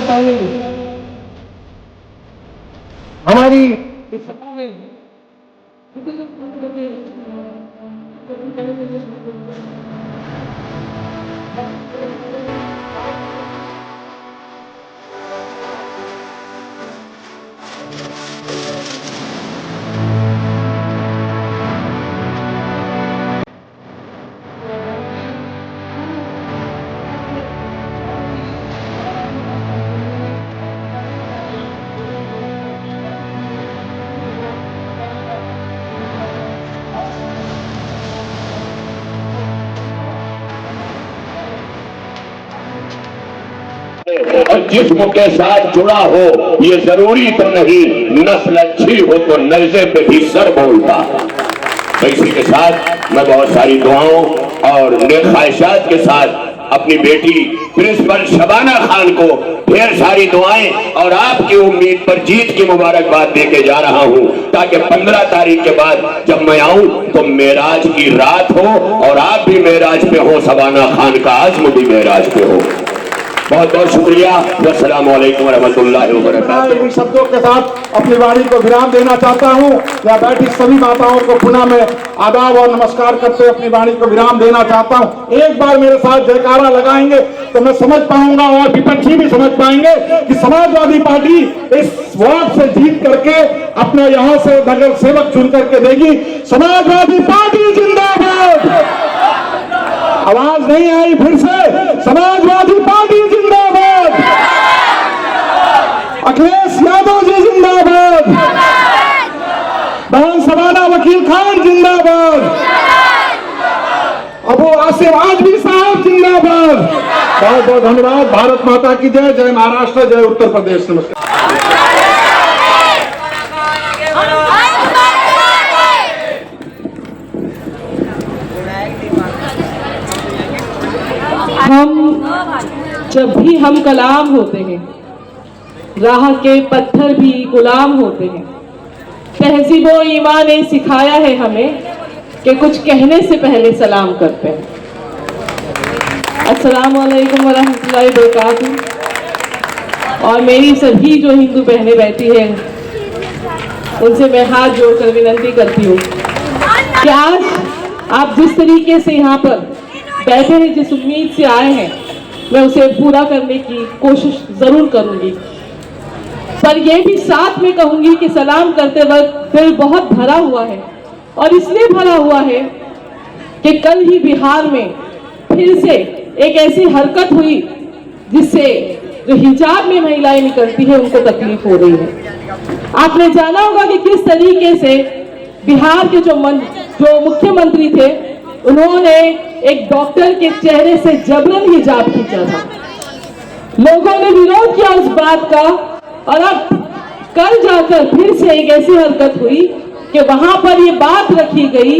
पाएंगे। हमारी इस सभा में और जिस्म के साथ जुड़ा हो ये जरूरी तो नहीं, नस्ल अच्छी हो तो नज़े पे भी सर बोलता। तो इसी के साथ मैं बहुत सारी दुआओं और नेक ख्वाहिशात के साथ अपनी बेटी प्रिंसिपल शबाना खान को ढेर सारी दुआएं और आपकी उम्मीद पर जीत की मुबारकबाद देके जा रहा हूं, ताकि 15 तारीख के बाद जब मैं आऊं तो मेराज की रात हो और आप भी मेराज पे हो, शबाना खान का आज़्म भी मेराज पे हो। बहुत बहुत शुक्रिया। अस्सलामु अलैकुम वरहमतुल्लाहि वबरकातुहू। इन शब्दों के साथ अपनी वाणी को विराम देना चाहता हूं। यहाँ बैठी सभी माताओं को पुनः मैं आदाब और नमस्कार करते हुए अपनी वाणी को विराम देना चाहता हूं। एक बार मेरे साथ जयकारा लगाएंगे तो मैं समझ पाऊंगा और विपक्षी भी समझ पाएंगे कि समाजवादी पार्टी इस वार्ड से जीत करके अपने यहाँ से नगर सेवक चुन करके देगी। समाजवादी पार्टी जिंदाबाद। आवाज नहीं आई, फिर से समाजवादी पार्टी जिंदाबाद। अखिलेश यादव जी जिंदाबाद। बहन शबाना वकील खान जिंदाबाद। अबू आसिफ आजमी साहब जिंदाबाद। बहुत बहुत धन्यवाद। भारत माता की जय। जय महाराष्ट्र, जय उत्तर प्रदेश। नमस्कार। जब भी हम कलाम होते हैं, राह के पत्थर भी गुलाम होते हैं। तहजीब व ईमान ने सिखाया है हमें कि कुछ कहने से पहले सलाम करते हैं। अस्सलामु अलैकुम वरहमतुल्लाहि वबरकातुहू। और मेरी सभी जो हिंदू बहनें बैठी हैं उनसे मैं हाथ जोड़कर विनती करती हूँ कि आज आप जिस तरीके से यहाँ पर बैठे हैं, जिस उम्मीद से आए हैं, मैं उसे पूरा करने की कोशिश जरूर करूंगी। पर यह भी साथ में कहूंगी कि सलाम करते वक्त दिल बहुत भरा हुआ है, और इसलिए भरा हुआ है कि कल ही बिहार में फिर से एक ऐसी हरकत हुई जिससे जो हिजाब में महिलाएं निकलती है उनको तकलीफ हो रही है। आपने जाना होगा कि किस तरीके से बिहार के जो मुख्यमंत्री थे उन्होंने एक डॉक्टर के चेहरे से जबरन हिजाब खींचा था। लोगों ने विरोध किया उस बात का, और अब कल जाकर फिर से एक ऐसी हरकत हुई कि वहां पर ये बात रखी गई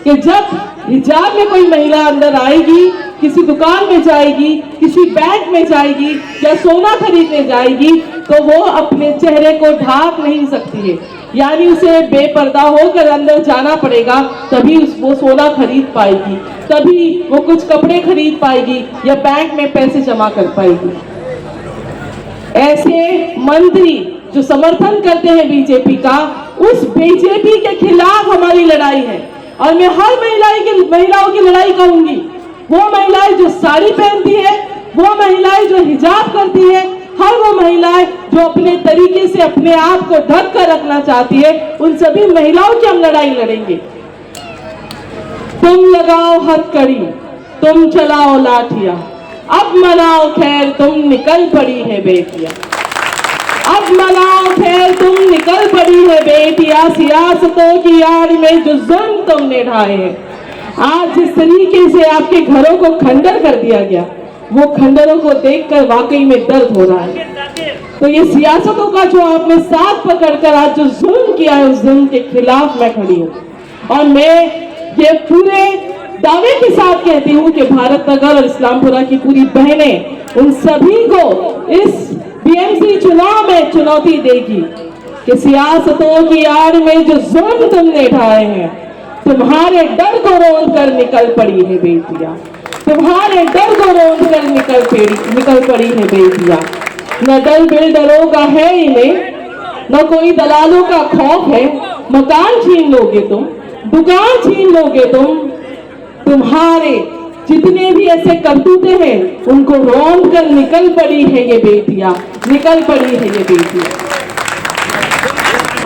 कि जब हिजाब में कोई महिला अंदर आएगी, किसी दुकान में जाएगी, किसी बैंक में जाएगी या सोना खरीदने जाएगी, तो वो अपने चेहरे को ढाक नहीं सकती है, यानी उसे बेपर्दा होकर अंदर जाना पड़ेगा, तभी वो सोना खरीद पाएगी, तभी वो कुछ कपड़े खरीद पाएगी या बैंक में पैसे जमा कर पाएगी। ऐसे मंत्री जो समर्थन करते हैं बीजेपी का, उस बीजेपी के खिलाफ हमारी लड़ाई है। और मैं हर महिलाओं की लड़ाई कहूंगी, वो महिलाएं जो साड़ी पहनती है, वो महिलाएं जो हिजाब करती है, हर वो महिलाएं जो अपने तरीके से अपने आप को ढक कर रखना चाहती है, उन सभी महिलाओं की हम लड़ाई लड़ेंगे। तुम लगाओ हथकड़ी, तुम चलाओ लाठियां, अब मनाओ खैर तुम निकल पड़ी है बेटियां। अब मनाओ खैर तुम निकल पड़ी है बेटियां, सियासतों की आड़ में जो जुल्म तुमने ढाए हैं। आज जिस तरीके से आपके घरों को खंडर कर दिया गया, वो खंडरों को देखकर वाकई में दर्द हो रहा है। तो ये सियासतों का जो आपने साथ पकड़कर आज जो जुल्म किया है, उस जुल्म के खिलाफ मैं खड़ी हूँ। और मैं ये पूरे दावे के साथ कहती हूँ कि भारत नगर और इस्लामपुरा की पूरी बहनें उन सभी को इस बीएमसी चुनाव में चुनौती देगी कि सियासतों की आड़ में जो जुल्म तुमने ढाए हैं, तुम्हारे डर को रोंद कर निकल पड़ी है बेटियां, तुम्हारे डर को रोंद कर निकल पड़ी है बेटियां। न डर बिल्डरों का है इन्हें, न कोई दलालों का खौफ है। मकान छीन लोगे तुम, दुकान छीन लोगे तुम, तुम्हारे जितने भी ऐसे करतूते हैं उनको रौंद कर निकल पड़ी है ये बेटियां, निकल पड़ी है ये बेटियां।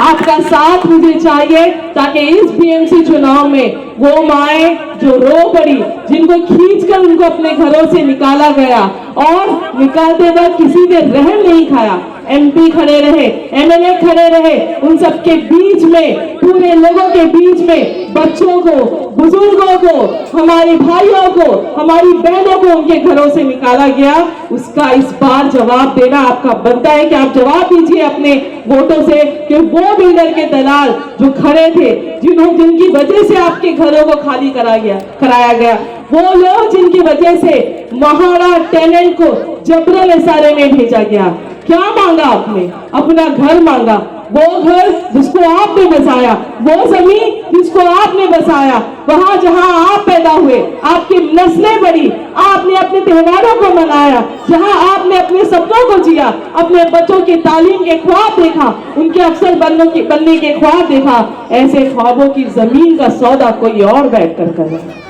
आपका साथ मुझे चाहिए ताकि इस बीएमसी चुनाव में वो माएं जो रो पड़ी, जिनको खींचकर उनको अपने घरों से निकाला गया और निकालते वक्त किसी ने रहम नहीं खाया, एमपी खड़े रहे, एमएलए खड़े रहे, उन सबके बीच में, पूरे लोगों के बीच में बच्चों को, बुजुर्गों को, हमारे भाइयों को, हमारी बहनों को उनके घरों से निकाला गया। उसका इस बार जवाब देना आपका बनता है कि आप जवाब दीजिए अपने वोटों से कि वो बिल्डर के दलाल जो खड़े थे, जिनकी वजह से आपके घरों को खाली कराया गया, वो लोग जिनकी वजह से महाड़ा टेनेंट को जबरन एसआरए में भेजा गया। क्या मांगा आपने? अपना घर मांगा, वो घर जिसको आपने बसाया, वो जमीन जिसको आपने बसाया, वहां जहां आप पैदा हुए, आपकी नस्लें बढ़ी, आपने अपने त्योहारों को मनाया, जहां आपने अपने सपनों को जिया, अपने बच्चों की तालीम के ख्वाब देखा, उनके अफसर बनने के ख्वाब देखा, ऐसे ख्वाबों की जमीन का सौदा कोई और बैठकर कर रहा है।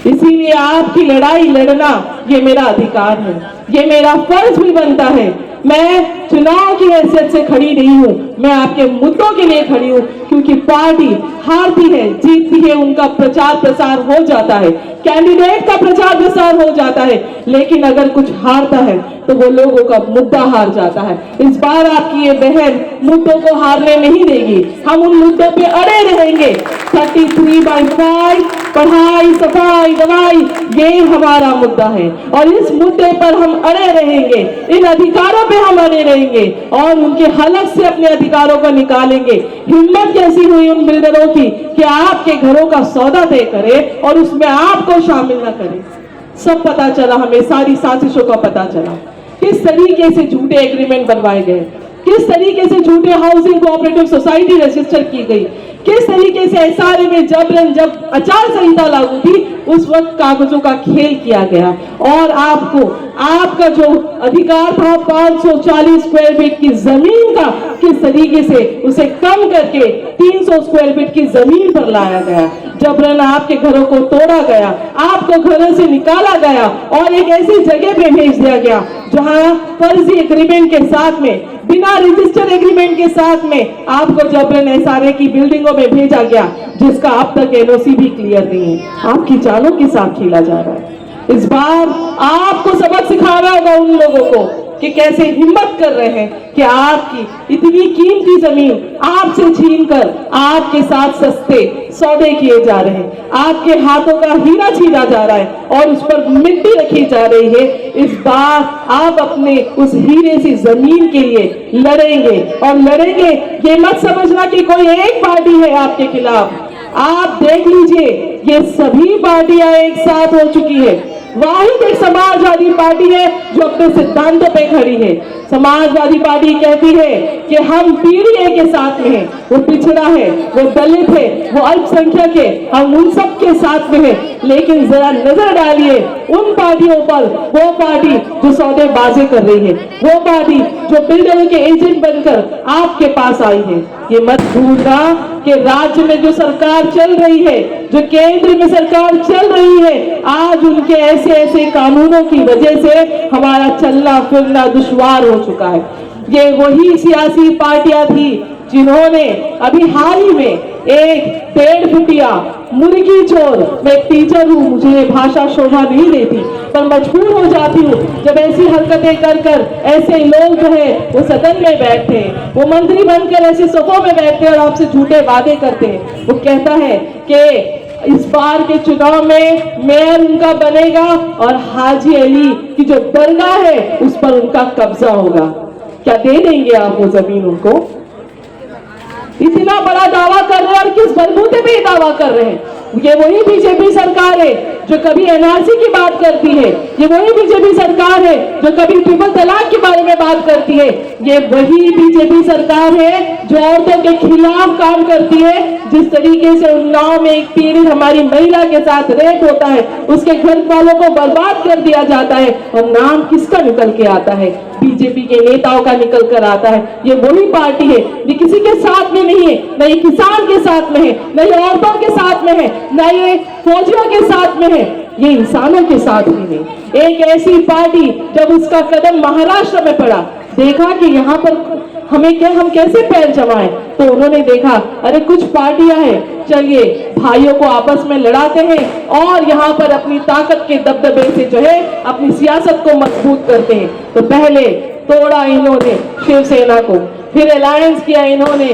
इसीलिए आपकी लड़ाई लड़ना ये मेरा अधिकार है, ये मेरा फर्ज भी बनता है। मैं चुनाव की हैसियत से खड़ी नहीं हूँ, मैं आपके मुद्दों के लिए खड़ी हूँ, क्योंकि पार्टी हारती है, जीतती है, उनका प्रचार प्रसार हो जाता है, कैंडिडेट का प्रचार प्रसार हो जाता है, लेकिन अगर कुछ हारता है तो वो लोगों का मुद्दा हार जाता है। इस बार आपकी ये बहन मुद्दों को हारने नहीं देगी, हम उन मुद्दों पे अड़े रहेंगे। 33/5 पढ़ाई, सफाई, दवाई, ये हमारा मुद्दा है और इस मुद्दे पर हम अड़े रहेंगे, इन अधिकारों पे हम अड़े रहेंगे और उनके हलक से अपने अधिकारों को निकालेंगे। हिम्मत कैसी हुई उन बिल्डरों की कि आपके घरों का सौदा तय करे और उसमें आपको शामिल न करे। सब पता चला, हमें सारी साजिशों का पता चला, किस तरीके से झूठे एग्रीमेंट बनवाए गए, किस तरीके से झूठे हाउसिंग कोऑपरेटिव सोसाइटी रजिस्टर की गई, किस तरीके से एसआरए में जब आचार संहिता लागू थी उस वक्त कागजों का खेल किया गया और आपको आपका जो अधिकार था 540 स्क्वायर फीट की जमीन का किस तरीके से उसे कम करके 300 स्क्वायर फीट की जमीन पर लाया गया। जबरन आपके घरों को तोड़ा गया, आपको घरों से निकाला गया और एक ऐसी जगह पे भेज दिया गया जहां फर्जी एग्रीमेंट के साथ में, बिना रजिस्टर एग्रीमेंट के साथ में आपको जबरन एसआरए की बिल्डिंगों में भेजा गया, जिसका अब तक एनओसी भी क्लियर नहीं है। आपकी जानों के साथ खेला जा रहा है। इस बार आपको सबक सिखाना होगा उन लोगों को कि कैसे हिम्मत कर रहे हैं कि आपकी इतनी कीमती जमीन आपसे छीनकर आपके साथ सस्ते सौदे किए जा रहे हैं, आपके हाथों का हीरा छीना जा रहा है और उस पर मिट्टी रखी जा रही है। इस बार आप अपने उस हीरे सी जमीन के लिए लड़ेंगे और लड़ेंगे। ये मत समझना कि कोई एक पार्टी है आपके खिलाफ। आप देख लीजिए, ये सभी पार्टियां एक साथ हो चुकी है। वाहिद एक समाजवादी पार्टी है जो अपने सिद्धांतों पे खड़ी है। समाजवादी पार्टी कहती है कि हम पीढ़ी के साथ में हैं, वो पिछड़ा है, वो दलित है, वो अल्पसंख्यक है, हम उन सब के साथ में हैं। लेकिन जरा नजर डालिए उन पार्टियों पर, वो पार्टी जो सौदेबाजी कर रही है, वो पार्टी जो बिल्डरों के एजेंट बनकर आपके पास आई है। ये मत भूलना कि राज्य में जो सरकार चल रही है, जो केंद्र में सरकार चल रही है, आज उनके ऐसे ऐसे कानूनों की वजह से हमारा चलना फिरना दुश्वार हो चुका है। ये वही सियासी पार्टियां थी जिन्होंने अभी हाल ही में एक 1.5 फुटिया मुर्गी चोर, मैं एक टीचर हूँ, मुझे भाषा शोभा नहीं देती पर मजबूर हो जाती हूँ जब ऐसी हरकतें कर ऐसे लोग जो है वो सदन में बैठते हैं, वो मंत्री बनकर ऐसे सफों में बैठते हैं और आपसे झूठे वादे करते हैं। वो कहता है कि इस बार के चुनाव में मेयर उनका बनेगा और हाजी अली की जो दरगाह है उस पर उनका कब्जा होगा। क्या दे देंगे आप वो जमीन उनको? इतना बड़ा दावा कर रहे हैं और किस बलबूते पे दावा कर रहे हैं? ये वही बीजेपी सरकार है जो कभी एनआरसी की बात करती है, ये वही बीजेपी सरकार है जो कभी ट्रिपल तलाक के बारे में बात करती है, ये वही बीजेपी सरकार है जो औरतों के खिलाफ काम करती है। जिस तरीके से उन्नाव में एक पीड़ित हमारी महिला के साथ रेप होता है, उसके घर वालों को बर्बाद कर दिया जाता है और नाम किसका निकल के आता है? बीजेपी के नेताओं का निकल कर आता है। ये वही पार्टी है, ये किसी के साथ में नहीं है, न ये किसान के साथ में है, न ये औरतों के साथ में है, न ये फौजियों के साथ में है, ये इंसानों के साथ भी नहीं। एक ऐसी पार्टी जब उसका कदम महाराष्ट्र में पड़ा, देखा कि यहाँ पर हम कैसे पैर जमाएं, तो उन्होंने देखा अरे कुछ पार्टियां हैं, चलिए भाइयों को आपस में लड़ाते हैं और यहाँ पर अपनी ताकत के दबदबे से जो है अपनी सियासत को मजबूत करते हैं। तो पहले तोड़ा इन्होंने शिवसेना को, फिर अलायंस किया इन्होंने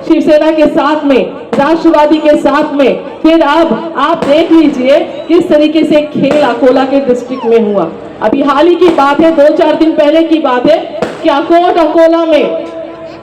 शिवसेना के साथ में, राष्ट्रवादी के साथ में, फिर अब आप देख लीजिए किस तरीके से खेल अकोला के डिस्ट्रिक्ट में हुआ। अभी हाल ही की बात है, 2-4 दिन पहले की बात है कि अकोला में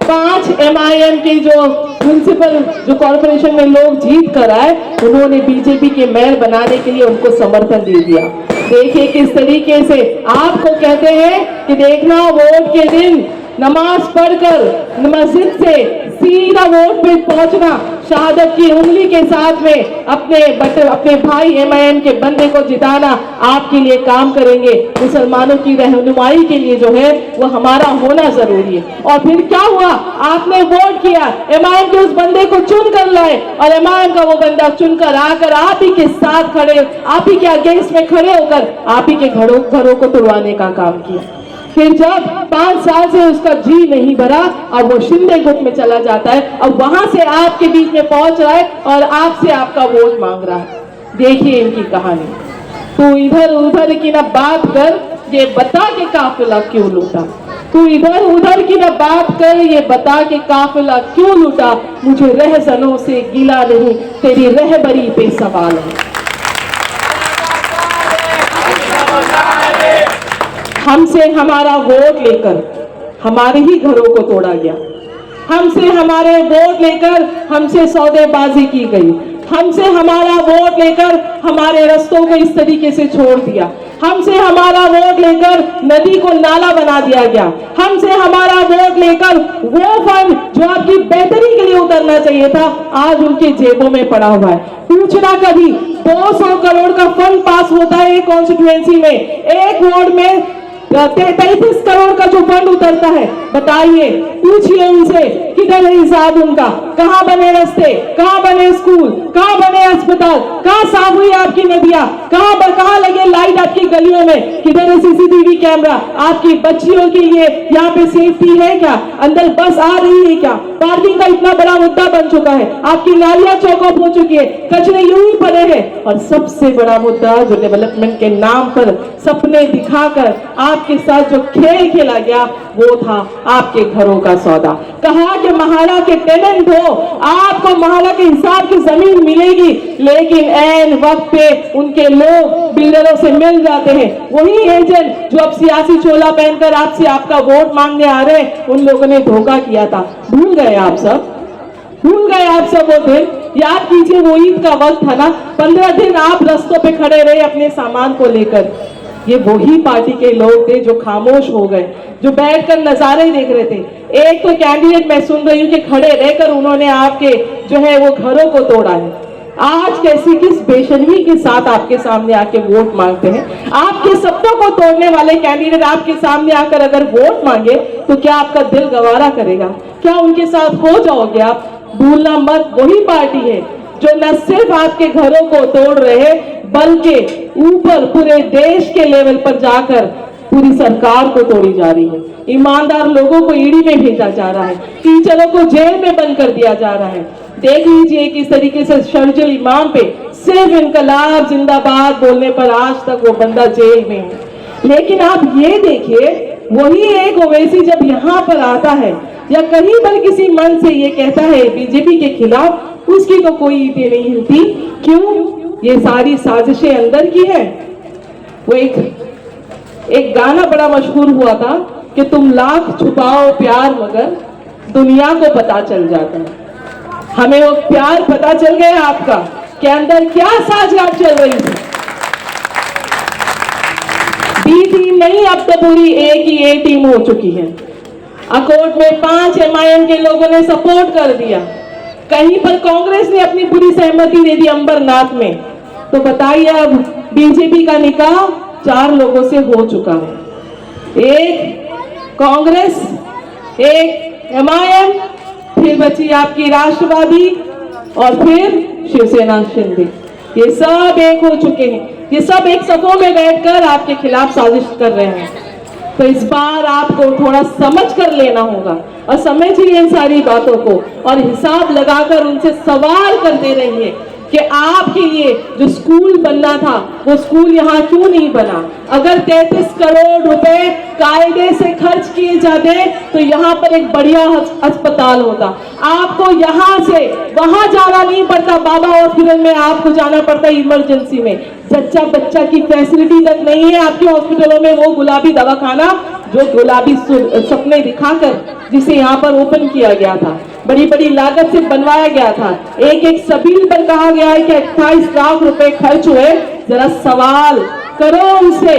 5 MIM के जो म्युनिसिपल जो कॉर्पोरेशन में लोग जीत कर आए, उन्होंने बीजेपी के मेयर बनाने के लिए उनको समर्थन दे दिया। देखिए किस तरीके से आपको कहते हैं कि देखना वोट के दिन नमाज पढ़कर मस्जिद से सीधा वोट पे पहुंचना, शहादत की उंगली के साथ में अपने भाई MIM के बंदे को जिताना आपके लिए काम करेंगे। मुसलमानों की रहनुमाई के लिए जो है वो हमारा होना जरूरी है। और फिर क्या हुआ, आपने वोट किया, MIM के उस बंदे को चुन कर लाए और MIM का वो बंदा चुनकर आकर आप ही के साथ खड़े, आप ही के अगेंस्ट में खड़े होकर आप ही के घरों को तुड़वाने का काम किया। फिर जब 5 साल से उसका जी नहीं भरा, अब वो शिंदे गुट में चला जाता है, अब वहां से आपके बीच में पहुंच रहा है और आपसे आपका वोट मांग रहा है। देखिए इनकी कहानी, तू इधर उधर की ना बात कर, ये बता के काफिला क्यों लूटा। तू इधर उधर की ना बात कर, ये बता के काफिला क्यों लूटा। मुझे रहज़नों से गिला नहीं, तेरी रहबरी पे सवाल है। हमसे हमारा वोट लेकर हमारे ही घरों को तोड़ा गया, हमसे हमारे वोट लेकर हमसे सौदेबाजी की गई, हमसे हमारा वोट लेकर हमारे रास्तों को इस तरीके से छोड़ दिया, हमसे हमारा वोट लेकर नदी को नाला बना दिया गया, हमसे हमारा वोट लेकर वो फंड जो आपकी बेहतरी के लिए उतरना चाहिए था आज उनके जेबों में पड़ा हुआ है। पूछना कभी 200 करोड़ का फंड पास होता है एक कॉन्स्टिट्यूएंसी में, एक वार्ड में 33 करोड़ का जो फंड उतरता है। बताइए, पूछिए उनसे किधर है हिसाब उनका, कहाँ बने रास्ते, कहाँ बने स्कूल, कहाँ बने अस्पताल, कहाँ साफ हुई आपकी नदियां, कहाँ लगे लाइट आपकी गलियों में, किधर है CCTV कैमरा, आपकी बच्चियों के लिए यहाँ पे सेफ्टी है क्या, अंदर बस आ रही है क्या, पार्किंग का इतना बड़ा मुद्दा बन चुका है, आपकी नालियां चौकअप हो चुकी है, कचरे यूं ही पड़े हैं। और सबसे बड़ा मुद्दा जो डेवलपमेंट के नाम पर सपने दिखाकर आपके साथ जो खेल खेला गया वो था आपके घरों का सौदा। कहा कि महाड़ा के टेनेंट हो, आपको महाड़ा के हिसाब की जमीन मिलेगी, लेकिन ऐन वक्त पे उनके लोग बिल्डरों से मिल जाते हैं। वही एजेंट जो अब सियासी चोला पहनकर आपसे आपका वोट मांगने आ रहे हैं, उन लोगों ने धोखा किया था। भूल गए आप सब, भूल गए आप सब वो दिन। याद कीजिए वो ईद का वक्त था ना, 15 दिन आप रास्तों पे खड़े रहे अपने सामान को लेकर। ये वही पार्टी के लोग थे जो खामोश हो गए, जो बैठकर नजारे देख रहे थे। एक तो कैंडिडेट मैं सुन रही हूँ कि खड़े रहकर उन्होंने आपके जो है वो घरों को तोड़ा है। आज कैसी किस बेशर्मी के साथ आपके सामने आके वोट मांगते हैं। आपके सपनों को तोड़ने वाले कैंडिडेट आपके सामने आकर अगर वोट मांगे तो क्या आपका दिल गवारा करेगा? क्या उनके साथ हो जाओगे आप? भूलना मत, वही पार्टी है जो न सिर्फ आपके घरों को तोड़ रहे बल्कि ऊपर पूरे देश के लेवल पर जाकर पूरी सरकार को तोड़ी जा रही है। ईमानदार लोगों को ईडी में भेजा जा रहा है, टीचरों को जेल में बंद कर दिया जा रहा है। देख लीजिए किस तरीके से शर्जिल इमाम पे सिर्फ इनकलाब जिंदाबाद बोलने पर आज तक वो बंदा जेल में है। लेकिन आप ये देखिए, वही एक ओवैसी जब यहाँ पर आता है या कहीं पर किसी मन से ये कहता है बीजेपी के खिलाफ, उसकी तो कोई ईंटें नहीं हिलती। क्यों? ये सारी साजिशें अंदर की है। वो एक गाना बड़ा मशहूर हुआ था कि तुम लाख छुपाओ प्यार मगर दुनिया को पता चल जाता है। हमें वो प्यार पता चल गया आपका कि अंदर क्या साजिश चल रही थी। बी टीम नहीं, अब तो पूरी A टीम हो चुकी है। अकोट में 5 MIM के लोगों ने सपोर्ट कर दिया, कहीं पर कांग्रेस ने अपनी पूरी सहमति दे दी अंबरनाथ में। तो बताइए अब बीजेपी का निकाह 4 लोगों से हो चुका है। एक कांग्रेस, एक MIM, फिर बची आपकी राष्ट्रवादी और फिर शिवसेना शिंदे। ये सब एक हो चुके हैं, ये सब एक सफों में बैठकर आपके खिलाफ साजिश कर रहे हैं। तो इस बार आपको थोड़ा समझ कर लेना होगा और समझिए इन सारी बातों को और हिसाब लगाकर उनसे सवाल करते रहिए कि आपके लिए जो स्कूल बनना था वो स्कूल यहाँ क्यों नहीं बना। अगर 33 करोड़ रुपए कायदे से खर्च किए जाते तो यहाँ पर एक बढ़िया अस्पताल होता। आपको यहाँ से वहां जाना नहीं पड़ता, बाबा हॉस्पिटल में आपको जाना पड़ता इमरजेंसी में। जच्चा बच्चा की फैसिलिटी तक नहीं है आपके हॉस्पिटलों में, वो गुलाबी दवाखाना जो गुलाबी सपने दिखाकर जिसे यहाँ पर ओपन किया गया था, बड़ी बड़ी लागत से बनवाया गया था। एक एक सबील पर कहा गया है कि 28 लाख रुपए खर्च हुए। जरा सवाल करो उनसे,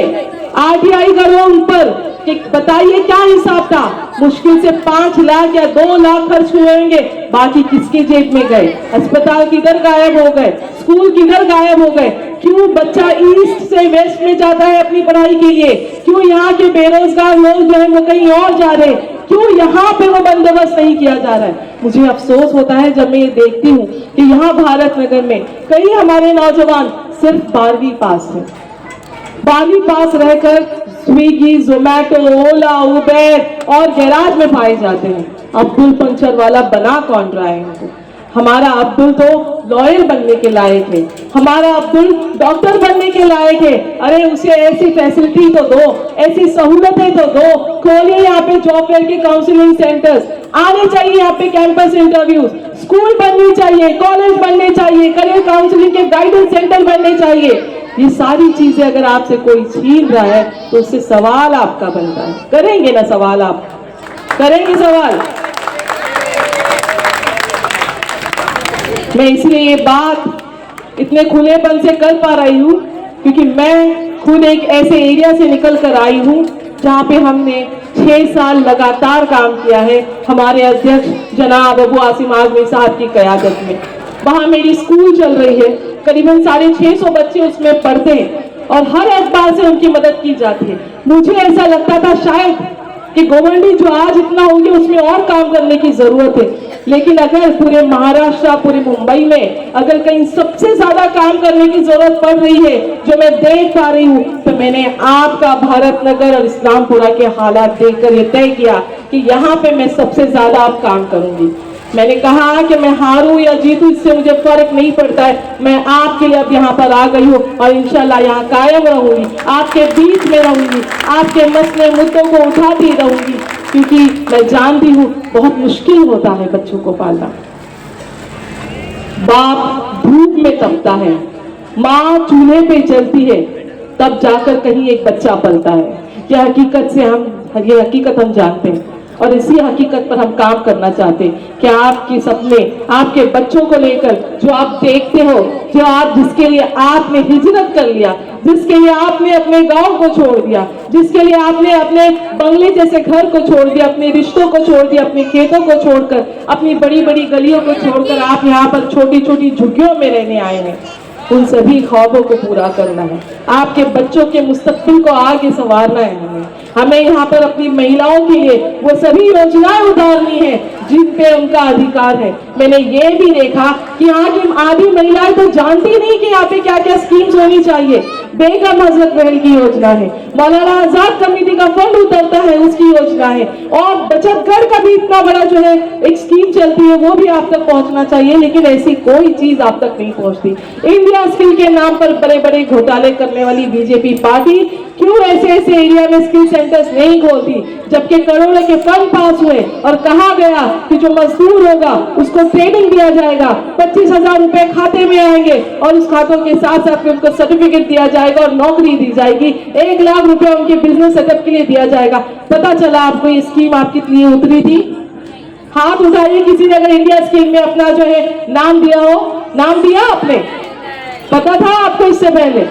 RTI करो उन पर कि बताइए क्या हिसाब था। मुश्किल से 5 लाख या 2 लाख खर्च हुए होंगे, बाकी किसके जेब में गए? अस्पताल किधर गायब हो गए? स्कूल किधर गायब हो गए? क्यों बच्चा ईस्ट से वेस्ट में जाता है अपनी पढ़ाई के लिए? क्यों यहाँ के बेरोजगार लोग जो है वो कहीं और जा रहे हैं? क्यों यहाँ पे वो बंदोबस्त नहीं किया जा रहा है? मुझे अफसोस होता है जब मैं ये देखती हूँ कि यहाँ भारत नगर में कई हमारे नौजवान सिर्फ 12वीं पास है, 12वीं पास रहकर स्विगी, जोमैटो, ओला, उबेर और गैराज में पाए जाते हैं। अब्दुल पंचर वाला बना कौन रहा है इनको? हमारा अब्दुल तो लॉयर बनने के लायक है, हमारा अब्दुल डॉक्टर बनने के लायक है। अरे उसे ऐसी फैसिलिटी तो दो, ऐसी सहूलतें तो दो। खोलिए यहाँ पे जॉब फेयर के काउंसलिंग सेंटर्स, आने चाहिए यहाँ पे कैंपस इंटरव्यूज, स्कूल बननी चाहिए, कॉलेज बनने चाहिए, करियर काउंसलिंग के गाइडेंस सेंटर बनने चाहिए। ये सारी चीजें अगर आपसे कोई छीन रहा है तो उससे सवाल आपका बनता है। करेंगे ना सवाल? आप करेंगे सवाल? मैं इसलिए ये बात इतने खुलेपन से कर पा रही हूँ क्योंकि मैं खुद एक ऐसे एरिया से निकल कर आई हूँ जहाँ पे हमने 6 साल लगातार काम किया है हमारे अध्यक्ष जनाब अबू आसिम आजमी साहब की क़यादत में। वहाँ मेरी स्कूल चल रही है, करीबन 650 बच्चे उसमें पढ़ते हैं और हर एतबार से उनकी मदद की जाती है। मुझे ऐसा लगता था शायद कि गवर्नमेंट जो आज इतना हो गया उसमें और काम करने की जरूरत है, लेकिन अगर पूरे महाराष्ट्र, पूरे मुंबई में अगर कहीं सबसे ज्यादा काम करने की जरूरत पड़ रही है जो मैं देख पा रही हूँ, तो मैंने आपका भारत नगर और इस्लामपुरा के हालात देखकर ये तय किया कि यहाँ पे मैं सबसे ज्यादा अब काम करूंगी। मैंने कहा कि मैं हारूं या जीतूं इससे मुझे फर्क नहीं पड़ता है, मैं आपके लिए अब यहाँ पर आ गई हूँ और इंशाल्लाह यहाँ कायम रहूंगी, आपके बीच में रहूंगी, आपके मसले मुद्दों को उठाती रहूंगी, क्योंकि मैं जानती हूँ बहुत मुश्किल होता है बच्चों को पालना। बाप धूप में तपता है, माँ चूल्हे पे जलती है, तब जाकर कहीं एक बच्चा पलता है। यह हकीकत हम जानते हैं और इसी हकीकत पर हम काम करना चाहते हैं कि आपके सपने, आपके बच्चों को लेकर जो आप देखते हो, जो आप जिसके लिए आपने हिजरत कर लिया, जिसके लिए आपने अपने गांव को छोड़ दिया, जिसके लिए आपने अपने बंगले जैसे घर को छोड़ दिया, अपने रिश्तों को छोड़ दिया, अपने खेतों को छोड़कर, अपनी बड़ी बड़ी गलियों को छोड़कर आप यहाँ पर छोटी छोटी झुग्गियों में रहने आए हैं, उन सभी ख्वाबों को पूरा करना है। आपके बच्चों के मुस्तकबिल को आगे संवारना है। हमें यहाँ पर अपनी महिलाओं के लिए वो सभी योजनाएं उतारनी है जिन पे उनका अधिकार है। मैंने ये भी देखा कि यहाँ की आधी महिलाएं तो जानती नहीं कि यहाँ पे क्या क्या स्कीम्स होनी चाहिए। बेगम हजरत महल की योजना है, मौलाना आजाद कमेटी का फंड उतरता है उसकी योजना है, और बचत घर का भी इतना बड़ा जो है एक स्कीम चलती है, वो भी आप तक पहुंचना चाहिए, लेकिन ऐसी कोई चीज आप तक नहीं पहुंचती। इंडिया स्किल के नाम पर बड़े बड़े घोटाले करने वाली बीजेपी पार्टी क्यों ऐसे ऐसे एरिया में स्किल सेंटर्स नहीं खोलती, जबकि करोड़ों के फंड पास हुए और कहा गया कि जो मजदूर होगा उसको ट्रेनिंग दिया जाएगा, 25,000 रुपए खाते में आएंगे और उस खातों के साथ साथ उनको सर्टिफिकेट दिया जाएगा और नौकरी दी जाएगी, 1 लाख रुपए उनके बिजनेस सेटअप के लिए दिया जाएगा। पता चला आपको ये स्कीम आपके लिए उतरी थी? हाथ उठाइए किसी ने अगर इंडिया स्कीम में अपना जो है नाम दिया हो। नाम दिया आपने? पता था आपको इससे पहले?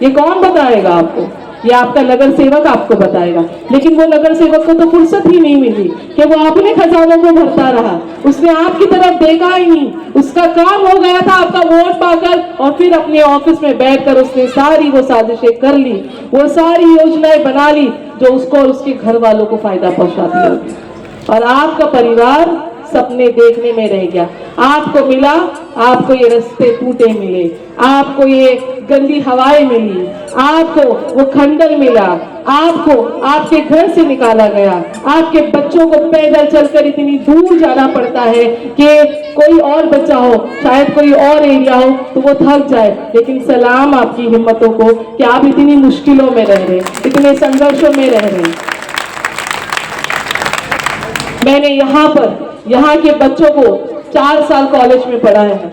ये कौन बताएगा आपको? ये आपका नगर सेवक आपको बताएगा। लेकिन वो नगर सेवक को तो फुर्सत ही नहीं मिली कि वो अपने खजानों को भरता रहा, उसने आपकी तरफ देखा ही नहीं। उसका काम हो गया था आपका वोट पाकर, और फिर अपने ऑफिस में बैठकर उसने सारी वो साजिशें कर ली, वो सारी योजनाएं बना ली जो उसको और उसके घर वालों को फायदा पहुंचाती होगी। और आपका परिवार सपने देखने में रह गया। आपको मिला, आपको ये रास्ते टूटे मिले, आपको ये गंदी हवाएं मिली, आपको वो खंडर मिला, आपको आपके घर से निकाला गया, आपके बच्चों को पैदल चलकर इतनी दूर जाना पड़ता है कि कोई और बच्चा हो, शायद कोई और एरिया हो तो वो थक जाए। लेकिन सलाम आपकी हिम्मतों को कि आप इतनी मुश्किलों में रह रहे, इतने संघर्षों में रह रहे। मैंने यहाँ के बच्चों को 4 साल कॉलेज में पढ़ाया है।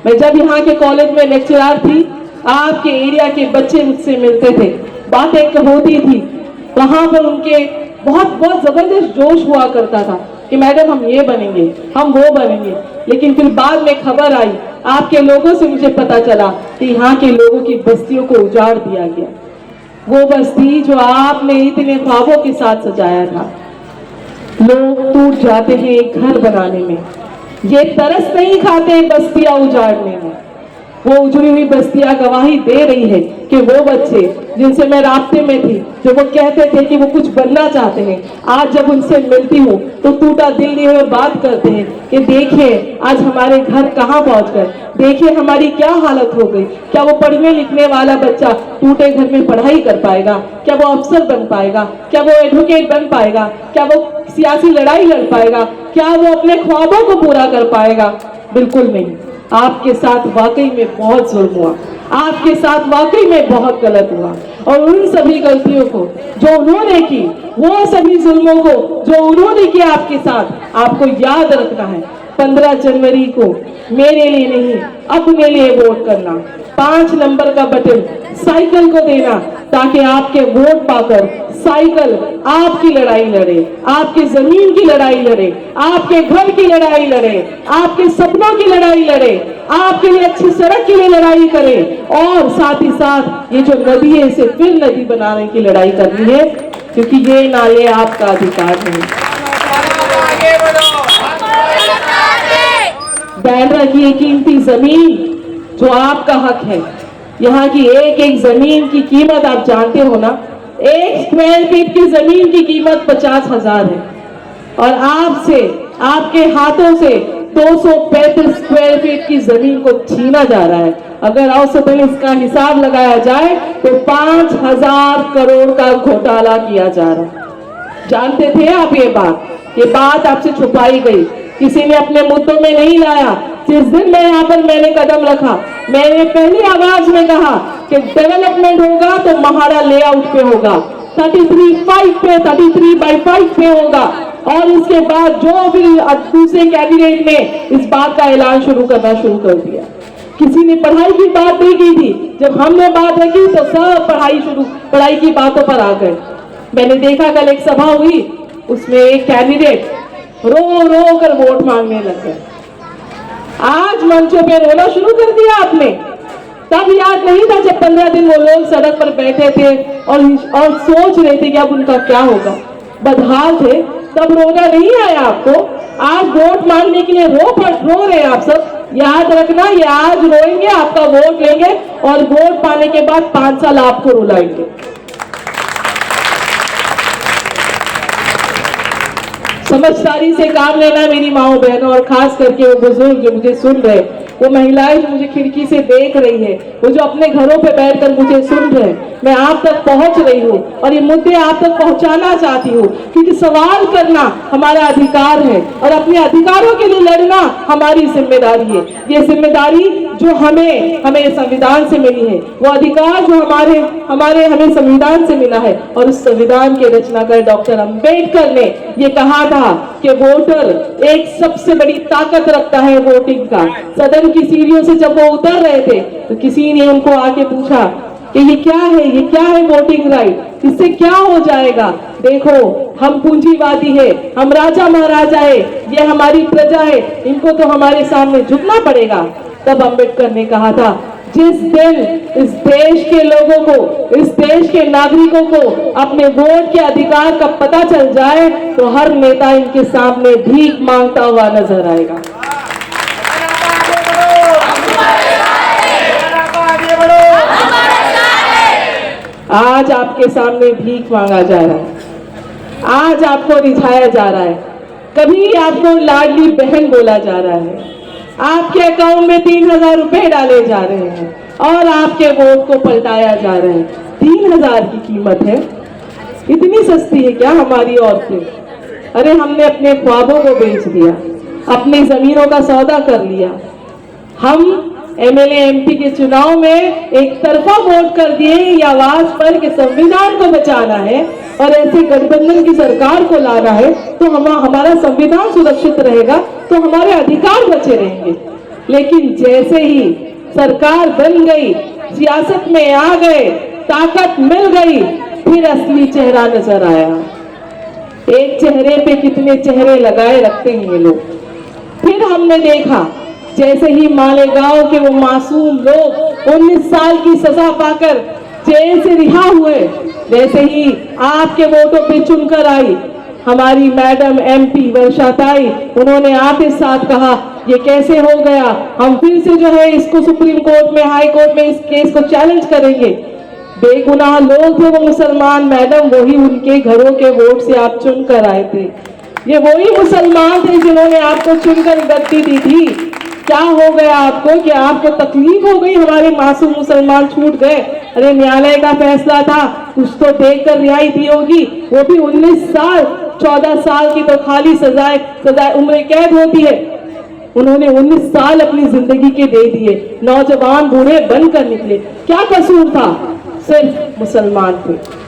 मैं जब यहाँ के कॉलेज में लेक्चरर थी, आपके एरिया के बच्चे मुझसे मिलते थे, बातें होती थी, वहां पर उनके बहुत जबरदस्त जोश हुआ करता था कि मैडम हम ये बनेंगे, हम वो बनेंगे। लेकिन फिर बाद में खबर आई, आपके लोगों से मुझे पता चला कि यहाँ के लोगों की बस्तियों को उजाड़ दिया गया। वो बस्ती जो आपने इतने ख्वाबों के साथ सजाया था, लोग टूट जाते हैं एक घर बनाने में, ये तरस नहीं खाते बस्तियां उजाड़ने में। वो उजड़ी हुई बस्तियां गवाही दे रही है कि वो बच्चे जिनसे मैं रास्ते में थी, जो वो कहते थे कि वो कुछ बनना चाहते हैं, आज जब उनसे मिलती हूँ तो टूटा दिल लिए बात करते हैं कि देखिए आज हमारे घर कहाँ पहुँच गए, देखिए हमारी क्या हालत हो गई। क्या वो पढ़ने लिखने वाला बच्चा टूटे घर में पढ़ाई कर पाएगा? क्या वो अफसर बन पाएगा? क्या वो एडवोकेट बन पाएगा? क्या वो सियासी लड़ाई लड़ पाएगा? क्या वो अपने ख्वाबों को पूरा कर पाएगा? बिल्कुल नहीं। आपके साथ वाकई में बहुत जुल्म हुआ, आपके साथ वाकई में बहुत गलत हुआ। और उन सभी गलतियों को जो उन्होंने की, वो सभी जुल्मों को जो उन्होंने किया आपके साथ, आपको याद रखना है। 15 जनवरी को मेरे लिए नहीं, अपने लिए वोट करना। 5 नंबर का बटन साइकिल को देना, ताकि आपके वोट पाकर साइकिल आपकी लड़ाई लड़े, आपके जमीन की लड़ाई लड़े, आपके घर की लड़ाई लड़े, आपके सपनों की लड़ाई लड़े, आपके लिए अच्छी सड़क के लिए लड़ाई करे, और साथ ही साथ ये जो नदी है इसे फिर नदी बनाने की लड़ाई करनी है, क्योंकि ये नाले आपका अधिकार नहीं। बैंड्रा की एक कीमती जमीन जो आपका हक है, यहाँ की एक एक जमीन की कीमत आप जानते हो ना, 1 स्क्वायर फीट की जमीन की कीमत 50,000 है, और आपसे, आपके हाथों से 235 स्क्वायर फीट की जमीन को छीना जा रहा है। अगर औसतन इसका हिसाब लगाया जाए तो 5,000 करोड़ का घोटाला किया जा रहा है। जानते थे आप ये बात आपसे छुपाई गई, किसी ने अपने मुद्दों में नहीं लाया। जिस दिन मैं यहाँ पर मैंने कदम रखा, मैंने पहली आवाज में कहा कि डेवलपमेंट होगा तो महाड़ा लेआउट पे होगा, 33/5 पे होगा। और इसके बाद जो फिर दूसरे कैबिनेट ने इस बात का ऐलान करना शुरू कर दिया। किसी ने पढ़ाई की बात नहीं की थी, जब हमने बात रखी तो सब पढ़ाई की बातों पर आ गए। मैंने देखा कल एक सभा हुई, उसमें एक कैंडिडेट रो कर वोट मांगने लग गए। आज मंचों पे रोना शुरू कर दिया आपने, तब याद नहीं था जब 15 दिन वो लोग सड़क पर बैठे थे और सोच रहे थे कि अब उनका क्या होगा, बदहाल थे, तब रोना नहीं आया आपको। आज वोट मांगने के लिए रो रहे हैं आप सब। याद रखना, ये आज रोएंगे, आपका वोट लेंगे, और वोट पाने के बाद 5 साल आपको रुलाएंगे। समझदारी से काम लेना मेरी माओ बहनों, और खास करके वो बुजुर्ग जो मुझे सुन रहे, वो महिलाएं जो मुझे खिड़की से देख रही है, वो जो अपने घरों पे बैठकर मुझे सुन रहे, मैं आप तक पहुंच रही हूँ और ये मुद्दे आप तक पहुंचाना चाहती हूँ, क्योंकि सवाल करना हमारा अधिकार है और अपने अधिकारों के लिए लड़ना हमारी जिम्मेदारी है। ये जिम्मेदारी जो हमें संविधान से मिली है, वो अधिकार जो हमें संविधान से मिला है। और उस संविधान के रचनाकार डॉक्टर अंबेडकर ने ये कहा था कि वोटर एक सबसे बड़ी ताकत रखता है वोटिंग का। सदन की सीढ़ियों से जब वो उतर रहे थे तो किसी ने उनको आके पूछा कि ये क्या है वोटिंग राइट, इससे क्या हो जाएगा? देखो, हम पूंजीवादी है, हम राजा महाराजा है, ये हमारी प्रजा है, इनको तो हमारे सामने झुकना पड़ेगा। तब अंबेडकर ने कहा था, जिस दिन इस देश के लोगों को, इस देश के नागरिकों को अपने वोट के अधिकार का पता चल जाए तो हर नेता इनके सामने भीख मांगता हुआ नजर आएगा। आज आपके सामने भीख मांगा जा रहा है, आज आपको रिझाया जा रहा है, कभी आपको लाडली बहन बोला जा रहा है, आपके अकाउंट में 3,000 रुपए डाले जा रहे हैं और आपके वोट को पलटाया जा रहा है। 3,000 की कीमत है, इतनी सस्ती है क्या हमारी औरतें? अरे हमने अपने ख्वाबों को बेच दिया, अपनी जमीनों का सौदा कर लिया। हम एमएलए एमपी के चुनाव में एक तरफा वोट कर दिए ये आवाज पर कि संविधान को बचाना है और ऐसे गठबंधन की सरकार को लाना है तो हमारा संविधान सुरक्षित रहेगा, तो हमारे अधिकार बचे रहेंगे। लेकिन जैसे ही सरकार बन गई, सियासत में आ गए, ताकत मिल गई, फिर असली चेहरा नजर आया। एक चेहरे पे कितने चेहरे लगाए रखते हैं ये लोग। फिर हमने देखा जैसे ही मालेगांव के वो मासूम लोग 19 साल की सजा पाकर जेल से रिहा हुए, जैसे ही आपके वोटों पे चुनकर आई हमारी मैडम एमपी वर्षा ताई, उन्होंने आपके साथ कहा ये कैसे हो गया, हम फिर से जो है इसको सुप्रीम कोर्ट में, हाई कोर्ट में इस केस को चैलेंज करेंगे। बेगुनाह लोग थे वो मुसलमान मैडम, वही उनके घरों के वोट से आप चुन कर आए थे। ये वही मुसलमान थे जिन्होंने आपको चुनकर गद्दी दी थी। क्या हो गया आपको कि आपको तकलीफ हो गई, हमारे मासूम मुसलमान छूट गए? अरे न्यायालय का फैसला था, कुछ तो देखकर रिहाई दी होगी, वो भी 19 साल, 14 साल की तो खाली सजाए उम्र कैद होती है। उन्होंने 19 साल अपनी जिंदगी के दे दिए, नौजवान बूढ़े बनकर निकले। क्या कसूर था? सिर्फ मुसलमान थे।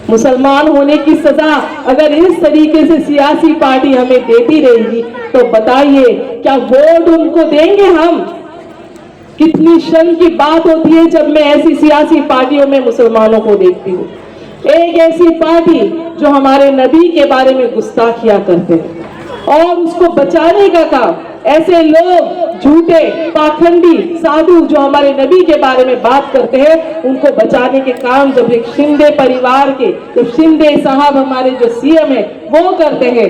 मुसलमान होने की सजा अगर इस तरीके से सियासी पार्टी हमें देती रहेगी तो बताइए क्या वोट उनको देंगे हम? कितनी शर्म की बात होती है जब मैं ऐसी सियासी पार्टियों में मुसलमानों को देखती हूँ। एक ऐसी पार्टी जो हमारे नबी के बारे में गुस्ताखियां करते हैं और उसको बचाने का काम, ऐसे लोग झूठे पाखंडी साधु जो हमारे नबी के बारे में बात करते हैं, उनको बचाने के काम जब एक शिंदे परिवार के, जब शिंदे साहब हमारे जो सीएम है वो करते हैं,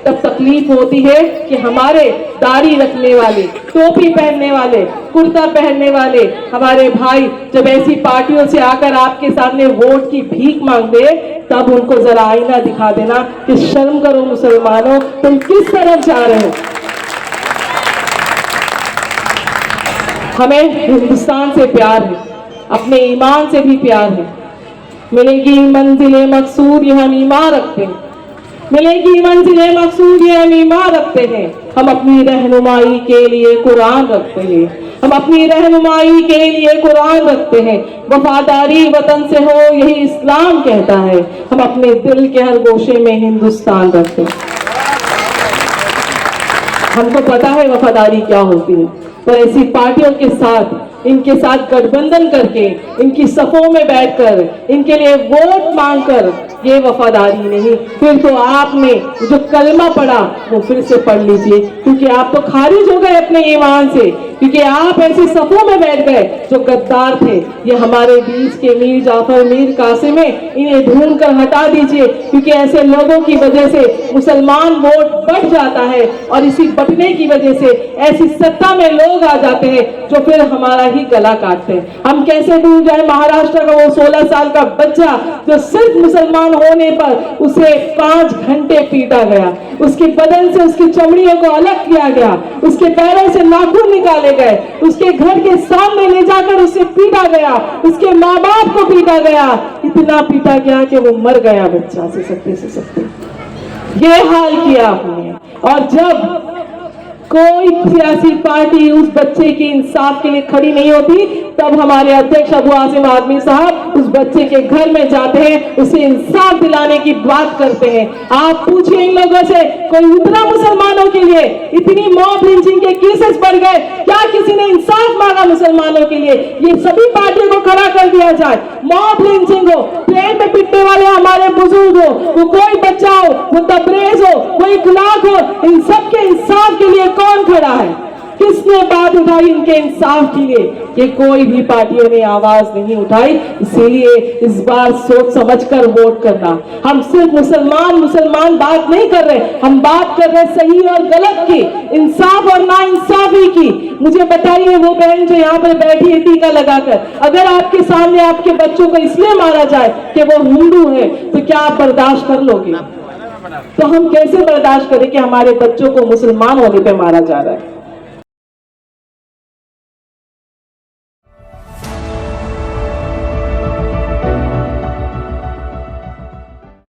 तब तकलीफ होती है कि हमारे दाढ़ी रखने वाले, टोपी पहनने वाले, कुर्ता पहनने वाले हमारे भाई जब ऐसी पार्टियों से आकर आपके सामने वोट की भीख मांगते, तब उनको जरा आईना दिखा देना कि शर्म करो मुसलमानों, तुम किस तरफ जा रहे हो। हमें हिंदुस्तान से प्यार है, अपने ईमान से भी प्यार है। मिलेगी मंजिले मकसूद ये हम ईमान रखते हैं, मिलेगी मंजिले मकसूद ये हम ईमान रखते हैं। हम अपनी रहनुमाई के लिए कुरान रखते हैं, हम अपनी रहनुमाई के लिए कुरान रखते हैं। वफादारी वतन से हो यही इस्लाम कहता है। हम अपने दिल के हर गोशे में हिंदुस्तान रखते हैं। हमको पता है वफादारी क्या होती है, पर ऐसी पार्टियों के साथ, इनके साथ गठबंधन करके, इनकी सफों में बैठकर, इनके लिए वोट मांगकर, ये वफादारी नहीं। फिर तो आपने जो कलमा पढ़ा वो फिर से पढ़ लीजिए, क्योंकि आप तो खारिज हो गए अपने ईमान से, क्योंकि आप ऐसी सफों में बैठ गए जो गद्दार थे। ये हमारे बीच के मीर जाफर, मीर कासिम है, इन्हें ढूंढ कर हटा दीजिए, क्योंकि ऐसे लोगों की वजह से मुसलमान वोट बढ़ जाता है और इसी बटने की वजह से ऐसी सत्ता में लोग आ जाते हैं जो फिर हमारा ही गला काटते हैं। हम कैसे भूल जाए महाराष्ट्र का वो 16 साल का बच्चा जो सिर्फ मुसलमान होने पर उसे 5 घंटे पीटा गया, उसके बदन से उसकी चमड़ियों को अलग किया गया, उसके पैरों से नाखून निकाले गए, उसके घर के सामने ले जाकर उसे पीटा गया, उसके माँ बाप को पीटा गया, इतना पीटा गया कि वो मर गया बच्चा से सकते ये हाल किया आपने। और जब कोई सियासी पार्टी उस बच्चे के इंसाफ के लिए खड़ी नहीं होती, तब हमारे अध्यक्ष अबू आसिम आदमी साहब उस बच्चे के घर में जाते हैं, उसे इंसाफ दिलाने की बात करते हैं। आप पूछिए इन लोगों से, कोई उतना मुसलमानों के लिए? इतनी मॉब लिंचिंग के केसेस बढ़ गए, क्या किसी ने इंसाफ मांगा मुसलमानों के लिए? ये सभी पार्टियों को खड़ा कर दिया जाए। मॉब लिंचिंग हो, ट्रेन में पिटने वाले हमारे बुजुर्ग हो, वो कोई बच्चा हो, वो तबरेज हो, वो इखलाक हो, इन सब के इंसाफ के लिए कौन खड़ा है? किसने बात उठाई इनके इंसाफ के लिए? कि कोई भी पार्टियों ने आवाज नहीं उठाई। इसीलिए इस बार सोच समझकर वोट करना। हम सिर्फ मुसलमान बात नहीं कर रहे, हम बात कर रहे सही और गलत की, इंसाफ और नाइंसाफी की। मुझे बताइए, वो बहन जो यहाँ पर बैठी है टीका लगाकर, अगर आपके सामने आपके बच्चों को इसलिए मारा जाए कि वो हिंदू है, तो क्या आप बर्दाश्त कर लोगे? तो हम कैसे बर्दाश्त करें कि हमारे बच्चों को मुसलमान होने पे मारा जा रहा है?